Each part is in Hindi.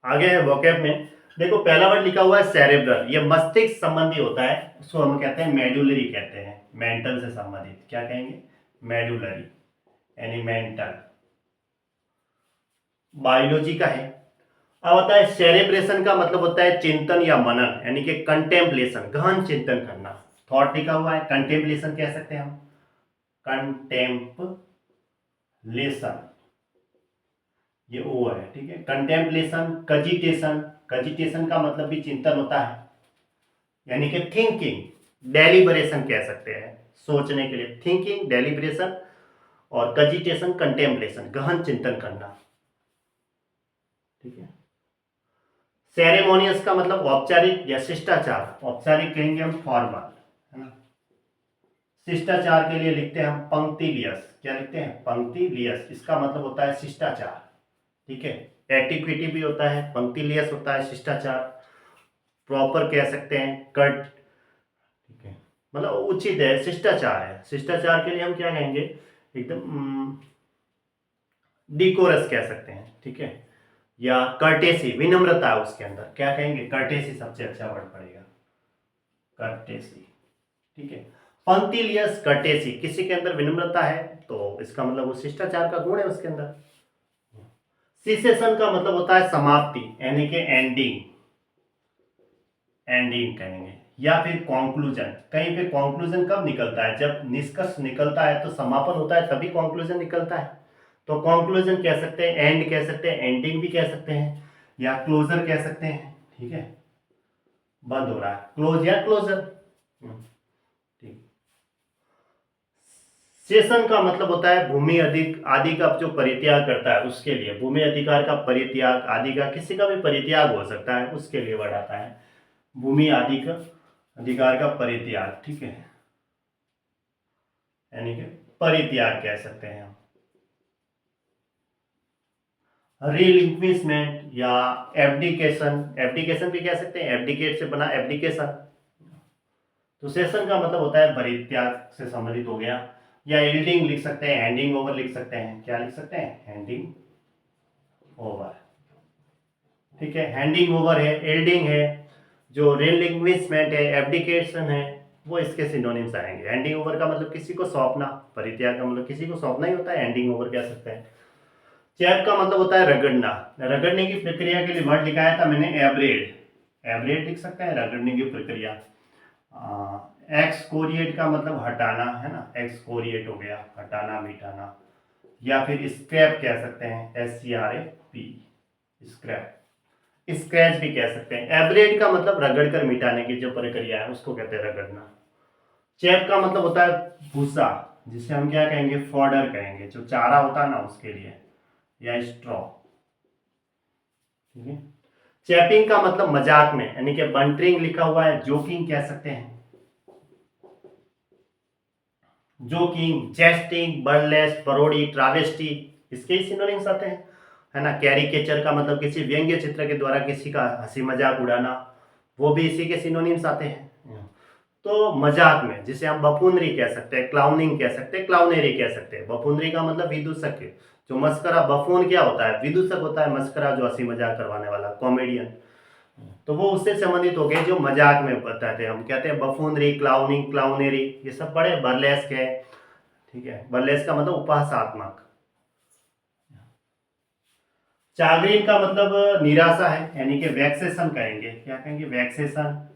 आगे है वोकैब में। देखो पहला वर्ड लिखा हुआ है सेरेब्रल, ये मस्तिष्क संबंधी होता है, उसको हम कहते हैं मेडुलरी कहते हैं, मेंटल से संबंधित क्या कहेंगे, मेडुलरी यानी मेंटल, बायोलॉजी का है। अब होता है सेरेब्रेशन का मतलब होता है चिंतन या मनन, यानी कि कंटेम्पलेशन, गहन चिंतन करना। थॉट लिखा हुआ है, कंटेम्पलेशन कह सकते हैं हम, कंटेम्पलेशन, ये ओ है, ठीक है। कंटेम्पलेशन, कजिटेशन, कजिटेशन का मतलब भी चिंतन होता है, यानी कि थिंकिंग, डेलिबरेशन कह सकते हैं, सोचने के लिए थिंकिंग, डेलिबरेशन, और कजिटेशन कंटेम्पलेशन, गहन चिंतन करना, ठीक है। सेरेमोनियस का मतलब औपचारिक या शिष्टाचार, औपचारिक कहेंगे हम फॉर्मल, है ना। शिष्टाचार के लिए लिखते हैं हम पंक्तिलियस, क्या लिखते हैं, पंक्तिलियस, इसका मतलब होता है शिष्टाचार, ठीक है। एटिक्विटी भी होता है, पंक्तिलियस होता है शिष्टाचार, प्रॉपर कह सकते हैं, कट, ठीक है, मतलब उचित है, शिष्टाचार है। शिष्टाचार के लिए हम क्या कहेंगे, एकदम डिकोरस कह सकते हैं, ठीक है, या कर्टेसी, विनम्रता है उसके अंदर, क्या कहेंगे, कर्टेसी सबसे अच्छा वर्ड पड़ेगा, कर्टेसी, ठीक है। पंक्तिलियस, कर्टेसी, किसी के अंदर विनम्रता है तो इसका मतलब वो शिष्टाचार का गुण है उसके अंदर। सिसेशन का मतलब होता है समाप्ति, यानी कि एंडिंग, एंडिंग कहेंगे, या फिर कंक्लूजन। कहीं पे कंक्लूजन कब निकलता है, जब निष्कर्ष निकलता है तो समापन होता है तभी कंक्लूजन निकलता है, तो कंक्लूजन कह सकते हैं, एंड कह सकते हैं, एंडिंग भी कह सकते हैं, या क्लोजर कह सकते हैं, ठीक है, बंद हो रहा है, क्लोज या क्लोजर, ठीक। सेशन का मतलब होता है भूमि अधिक आदि का जो परित्याग करता है उसके लिए, भूमि अधिकार का परित्याग, आदि का किसी का भी परित्याग हो सकता है उसके लिए वर्ड आता है, भूमि आदि का अधिकार का परित्याग, ठीक है, यानी कि परित्याग कह सकते हैं हम। रिलिंक्विशमेंट या एब्डिकेशन, एब्डिकेशन भी कह सकते हैं, एब्डिकेट से बना एब्डिकेशन। तो सेशन का मतलब होता है परित्याग से संबंधित हो गया, या एल्डिंग लिख सकते हैं, हैंडिंग ओवर लिख सकते हैं, क्या लिख सकते हैं, हैंडिंग ओवर, ठीक है। हैंडिंग ओवर है, एल्डिंग है, जो रिलिंक्विशमेंट है, एब्डिकेशन है, वो इसके सिनोनिम्स आएंगे। हैंडिंग ओवर का मतलब किसी को सौंपना, परित्याग का मतलब किसी को सौंपना ही होता है, हैंडिंग ओवर कह सकते हैं। चैप का मतलब होता है रगड़ना, रगड़ने की प्रक्रिया के लिए वर्ड लिखाया था मैंने एब्रेड, एब्रेड लिख सकते हैं, रगड़ने की प्रक्रिया। एक्सकोरिएट का मतलब हटाना, है ना, एक्सकोरिएट हो गया, हटाना, मिटाना, या फिर स्क्रैप कह सकते हैं, SCRAP, स्क्रैप, स्क्रैच भी कह सकते हैं। एब्रेड का मतलब रगड़ कर मिटाने की जो प्रक्रिया है उसको कहते हैं रगड़ना। चैप का मतलब होता है भूसा, जिसे हम क्या कहेंगे, फॉडर कहेंगे, जो चारा होता है ना उसके लिए, या स्ट्रॉ, ठीक है। चैपिंग का मतलब मजाक में, यानी कि बंटरिंग लिखा हुआ है, जोकिंग कह सकते हैं, जोकिंग, जेस्टिंग, बर्लेस, परोडी, ट्रावेस्टी, इसके ही सिनोनिम्स आते हैं, है ना। कैरिकेचर का मतलब किसी व्यंग्य चित्र के द्वारा किसी का हंसी मजाक उड़ाना, वो भी इसी के सिनोनिम्स आते हैं। तो मजाक में जिसे हम बफूनरी कह सकते हैं, क्लाउनिंग कह सकते हैं, क्लाउनेरी कह सकते हैं। बफूनरी का मतलब विदूषक है, जो मस्करा, बफून क्या होता है, विदूषक होता है, मस्करा जो हंसी मजाक करवाने वाला, कॉमेडियन, तो वो उससे संबंधित हो गए जो मजाक में बताते हैं, हम कहते हैं बफूनरी, क्लाउनिंग, क्लाउनेरी, ये सब बड़े बर्लेस्क है, ठीक है। बर्लेस्क का मतलब उपहासात्मक। चागरीन का मतलब निराशा है, यानी कि वैक्सेशन कहेंगे, क्या कहेंगे, vexation.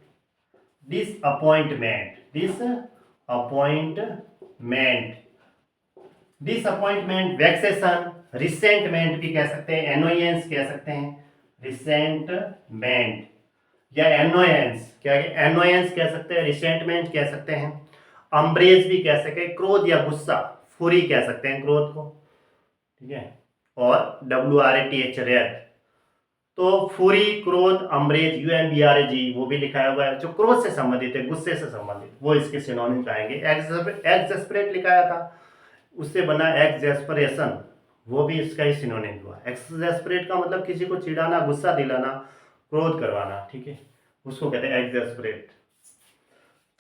Disappointment, disappointment, disappointment, vexation, resentment भी कह सकते हैं, एनोयंस कह सकते हैं, रिसेंटमेंट, या एनोयंस, क्या एनोयंस कह सकते हैं, रिसेंटमेंट कह सकते हैं, अम्ब्रेज भी कह सकते हैं, क्रोध या गुस्सा, फुरी कह सकते हैं क्रोध को, ठीक है, और WRATH, रेथ, तो फुरी, क्रोध, अम्ब्रेज, UMBRAG, वो भी लिखा हुआ है, जो क्रोध से संबंधित है, गुस्से से संबंधित, वो इसके सिनोनिम्स आएंगे। एक्सजेस्परेट लिखाया था, उससे बना एक्सजेस्परेशन, वो भी इसका ही सिनोनिम हुआ। एक्सजेस्परेट का मतलब किसी को चिढ़ाना, गुस्सा दिलाना, क्रोध करवाना, ठीक है, उसको कहते हैं एक्सजेस्परेट।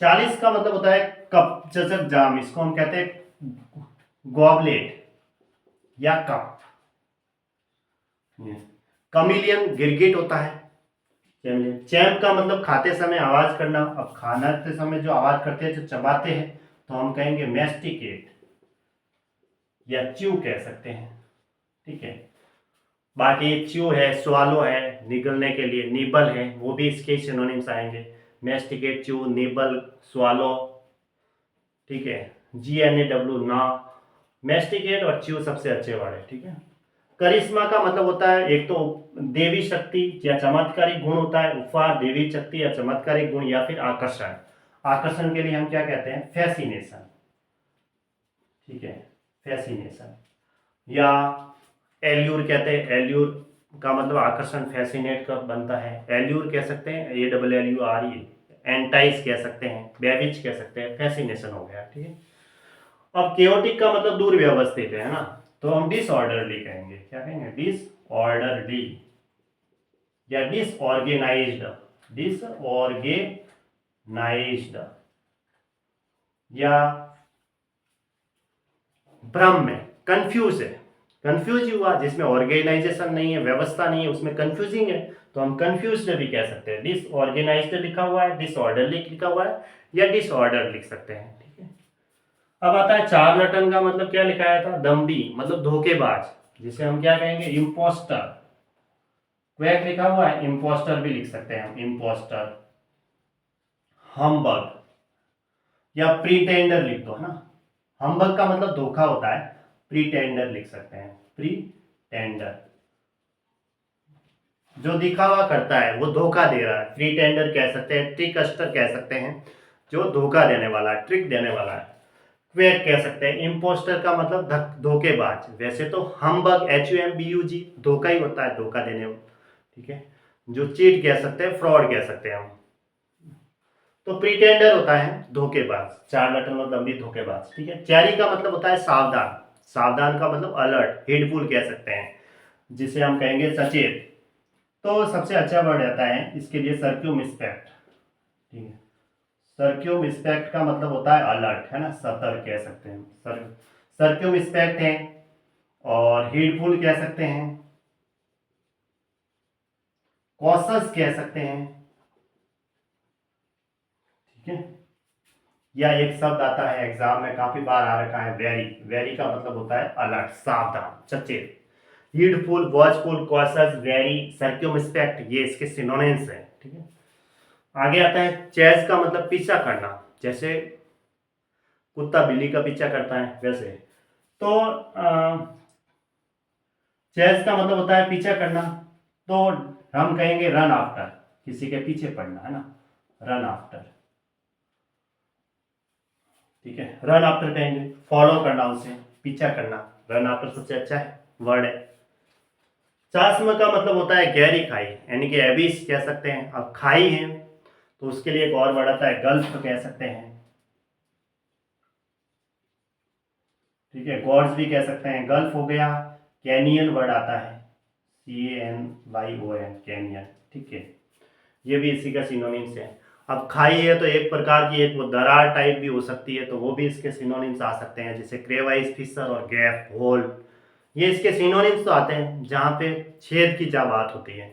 40 का मतलब होता है कप, चचक जाम, इसको हम कहते हैं गॉबलेट या कप, कमिलियन गिरगिट होता है। चैम्प का मतलब खाते समय आवाज करना। अब खाते समय जो आवाज करते हैं, जो चबाते हैं, तो हम कहेंगे मैस्टिकेट या च्यू कह सकते हैं। ठीक है, बाकी च्यू है, स्वालो है निगलने के लिए, निबल है, वो भी इसके सिनोनिम्स आएंगे। Masticate, chew, nibble, swallow. ठीक है, GNAW ना, मैस्टिकेट और च्यू सबसे अच्छे वर्ड है। ठीक है, करिश्मा का मतलब होता है एक तो देवी शक्ति या चमत्कारिक गुण होता है, उपहार, देवी शक्ति या चमत्कारिक गुण, या फिर आकर्षण। आकर्षण के लिए हम क्या कहते हैं? फैसिनेशन। ठीक है, फैसिनेशन या एल्यूर कहते हैं। एल्यूर का मतलब आकर्षण, फैसिनेट का बनता है। एल्यूर कह सकते हैं, ALLURE। एंटाइज कह सकते हैं, बेविच कह सकते हैं, फैसिनेशन हो गया। ठीक है, अब केओटिक का मतलब दुर्व्यवस्थित है ना, तो हम डिसऑर्डरली कहेंगे। क्या कहेंगे? डिसऑर्डरली या डिसऑर्गेनाइज्ड। डिसऑर्गेनाइज्ड या भ्रम में, कंफ्यूज है, कंफ्यूज हुआ, जिसमें ऑर्गेनाइजेशन नहीं है, व्यवस्था नहीं है, उसमें कंफ्यूजिंग है, तो हम कंफ्यूज्ड भी कह सकते हैं। डिसऑर्गेनाइज्ड लिखा हुआ है, डिसऑर्डरली लिखा हुआ है, या डिसऑर्डर लिख सकते हैं। ठीक है, अब आता है चार्लटन का मतलब क्या लिखाया था? दम्भी, मतलब धोखेबाज, जिसे हम क्या कहेंगे? इम्पोस्टर। क्वैक लिखा हुआ है, इम्पोस्टर भी लिख सकते हैं हम, इम्पोस्टर। हम्बग या प्रीटेंडर लिख दो, है ना। हम्बग का मतलब धोखा होता है, प्रीटेंडर लिख सकते हैं, प्रीटेंडर। जो दिखावा करता है, वो धोखा दे रहा है, प्रीटेंडर कह सकते हैं। ट्रिकस्टर कह सकते हैं, जो धोखा देने वाला है, ट्रिक देने वाला है। क्वेक कह सकते हैं। इम्पोस्टर का मतलब धोखेबाज। वैसे तो हम्बग, HUMBUG धोखा ही होता है, धोखा देने वाला। ठीक है, जो चीट कह सकते हैं, फ्रॉड कह सकते हैं हम। तो प्रीटेंडर होता है धोखेबाज, चार्लटन मतलब भी धोखेबाज। ठीक है, चैरी का मतलब होता है सावधान। सावधान का मतलब अलर्ट, हेडफुल कह सकते हैं, जिसे हम कहेंगे सचेत। तो सबसे अच्छा वर्ड आता है इसके लिए सर्क्यूमिस्पेक्ट। ठीक है, सर्क्यूमिस्पेक्ट का मतलब होता है अलर्ट, है ना, सतर्क कह सकते हैं। सर्क्यूमिस्पेक्ट है, और हेडफुल कह सकते हैं, कॉशस कह सकते हैं। ठीक है, या एक शब्द आता है एग्जाम में काफी बार आ रखा है, वेरी। वेरी का मतलब होता है अलर्ट, सावधान, सचेत। हीडफुल, वॉचफुल, कॉशस, वेरी, सर्क्यूमिस्पेक्ट, ये इसके सिनोनिम्स हैं। ठीक है, आगे आता है चेज का मतलब पीछा करना। जैसे कुत्ता बिल्ली का पीछा करता है, वैसे। तो चेज का मतलब होता है पीछा करना, तो हम कहेंगे रन आफ्टर, किसी के पीछे पड़ना, है ना, रन आफ्टर। ठीक है, रन आफ्टर कहेंगे, फॉलो करना, उसे पीछा करना। रन आफ्टर सबसे अच्छा है वर्ड है। चास्म का मतलब होता है गहरी खाई, यानी कि एबिस कह सकते हैं। अब खाई है तो उसके लिए एक और वर्ड आता है, गल्फ कह सकते हैं। ठीक है, गॉड्स भी कह सकते हैं, गल्फ हो गया। कैनियन वर्ड आता है, CANYON, कैनियन। ठीक है, ये भी इसी का सिनोनिम्स है। अब खाई है तो एक प्रकार की एक वो दरार टाइप भी हो सकती है, तो वो भी इसके सिनोनिम्स आ सकते हैं, जैसे क्रेवाइज, फिशर और गैप, होल। ये इसके सिनोनिम्स तो आते हैं जहाँ पे छेद की जहाँ बात होती है।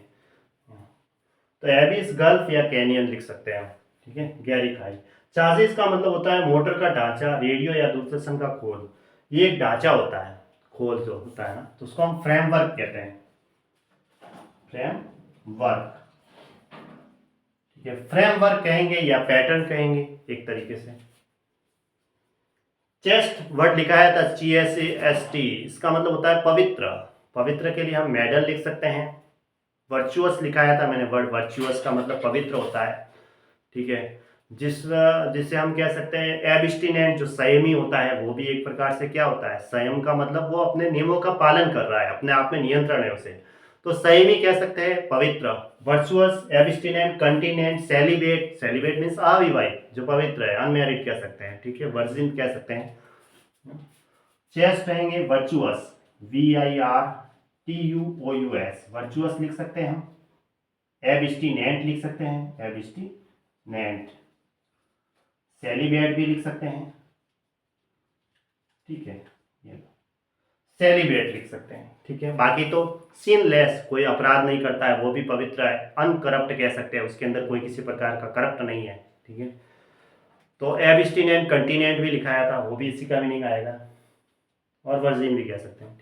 तो एबिस, गल्फ या कैनियन लिख सकते हैं हम। ठीक है, गहरी खाई। चार्जिस का मतलब होता है मोटर का ढांचा, रेडियो या दूरदर्शन का खोल। ये एक ढांचा होता है, खोल जो होता है ना, तो उसको हम फ्रेमवर्क कहते हैं, फ्रेमवर्क। ठीक है, फ्रेमवर्क कहेंगे या पैटर्न कहेंगे एक तरीके से। चेस्ट वर्ड लिखा है था, CHAST, इसका मतलब होता है पवित्र। पवित्र के लिए हम मेडल लिख सकते हैं। वर्चुअस लिखाया था मैंने वर्ड, वर्चुअस का मतलब पवित्र होता है। ठीक है, जिसे हम कह सकते हैं एब्स्टिनेंट, जो संयमी होता है, वो भी एक प्रकार से क्या होता है? संयम का मतलब वो अपने नियमों का पालन कर रहा है, अपने आप में नियंत्रण है उसे, तो संयमी कह सकते हैं, पवित्र। Virtuous, abstinent, continent, celebrate. Celebrate means अविवाहित, जो पवित्र है, अनमैरिड कह सकते हैं। ठीक है, वर्जिन कह सकते हैं। चेस्ट रहेंगे वर्चुअस, VIRTUOUS, वर्चुअस लिख सकते हैं हम। एब्स्टिनेंट लिख सकते हैं, एब्स्टिनेंट। सेलिब्रेट भी लिख सकते हैं। ठीक है, ये सेलिब्रेट लिख सकते हैं, ठीक है। बाकी तो सिनलेस, कोई अपराध नहीं करता है, वो भी पवित्र है। अनकरप्ट कह सकते हैं, उसके अंदर कोई किसी प्रकार का करप्ट नहीं है, ठीक है। तो एब्स्टिनेंट कंटिनेंट भी लिखाया था, वो भी इसी का मीनिंग आएगा, और वर्जिन भी कह सकते हैं।